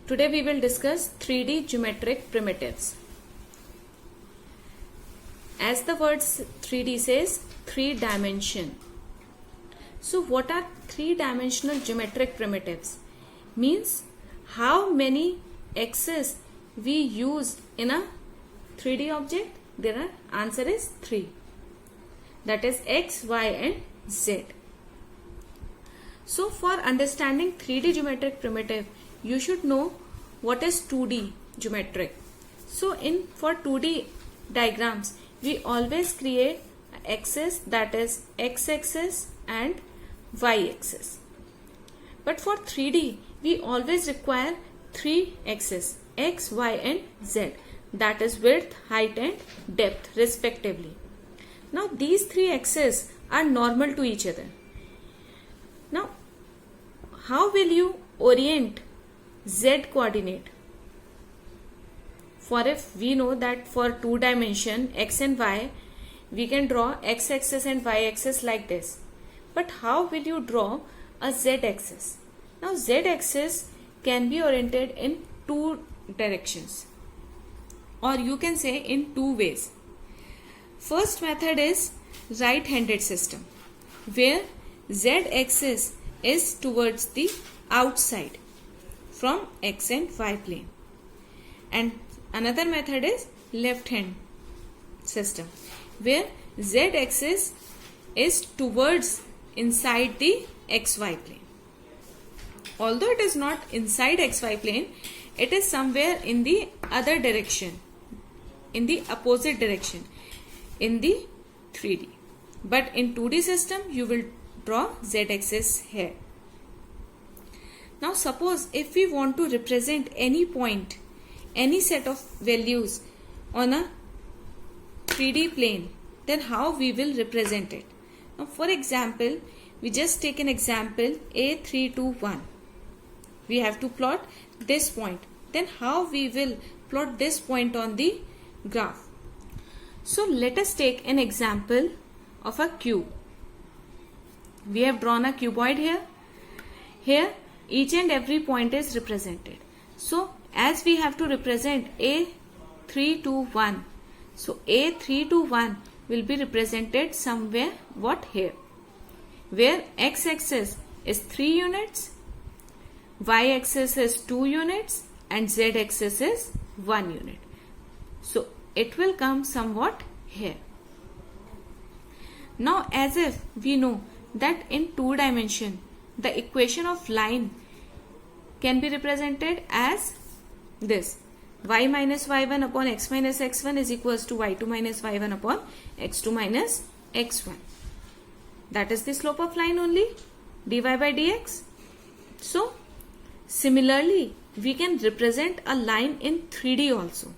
Today we will discuss 3D geometric primitives. As the word 3D says, 3 dimension. So what are 3-dimensional geometric primitives? Means how many axes we use in a 3D object? Their answer is 3. That is X, Y and Z. So for understanding 3D geometric primitive, you should know what is 2D geometric. So for 2D diagrams, we always create axis, that is X axis and Y axis. But for 3D, we always require 3 axes, X, Y and Z, that is width, height and depth respectively. Now these 3 axes are normal to each other. Now how will you orient Z coordinate? For if we know that for 2 dimension X and Y, we can draw X axis and Y axis like this. But how will you draw a Z axis? Now Z axis can be oriented in 2 directions, or you can say in 2 ways. First method is right-handed system, where Z axis is towards the outside from X and Y plane. And another method is left-hand system, where Z axis is towards inside the XY plane. Although it is not inside XY plane, it is somewhere in the other direction, in the opposite direction, in the 3D. But in 2D system, you will draw Z axis here. Now suppose if we want to represent any point, any set of values on a 3D plane, then how we will represent it? Now for example, we just take an example A321. We have to plot this point. Then how we will plot this point on the graph? So let us take an example of a cube. We have drawn a cuboid here. Here each and every point is represented. So as we have to represent A321, so A321 will be represented somewhere here, where X axis is 3 units, Y axis is 2 units and Z axis is 1 unit. So it will come somewhat here. Now as if we know that in 2 dimension the equation of line can be represented as this: y minus y1 upon x minus x1 is equals to y2 minus y1 upon x2 minus x1. That is the slope of line only, dy by dx. So similarly, we can represent a line in 3D also.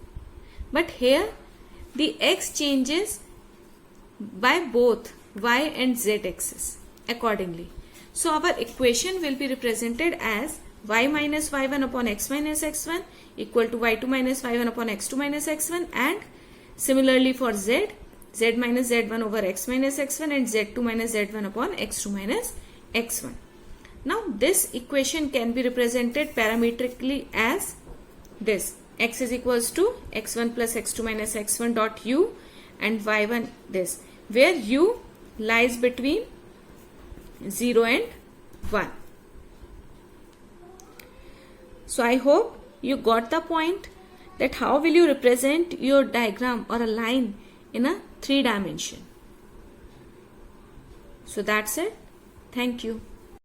But here the x changes by both y and z axis accordingly. So our equation will be represented as y minus y1 upon x minus x1 equal to y2 minus y1 upon x2 minus x1, and similarly for z, z minus z1 over x minus x1 and z2 minus z1 upon x2 minus x1. Now this equation can be represented parametrically as this: x is equals to x1 plus x2 minus x1 dot u and y1 this, where u lies between 0 and 1. So I hope you got the point that how will you represent your diagram or a line in a 3 dimension. So that's it. Thank you.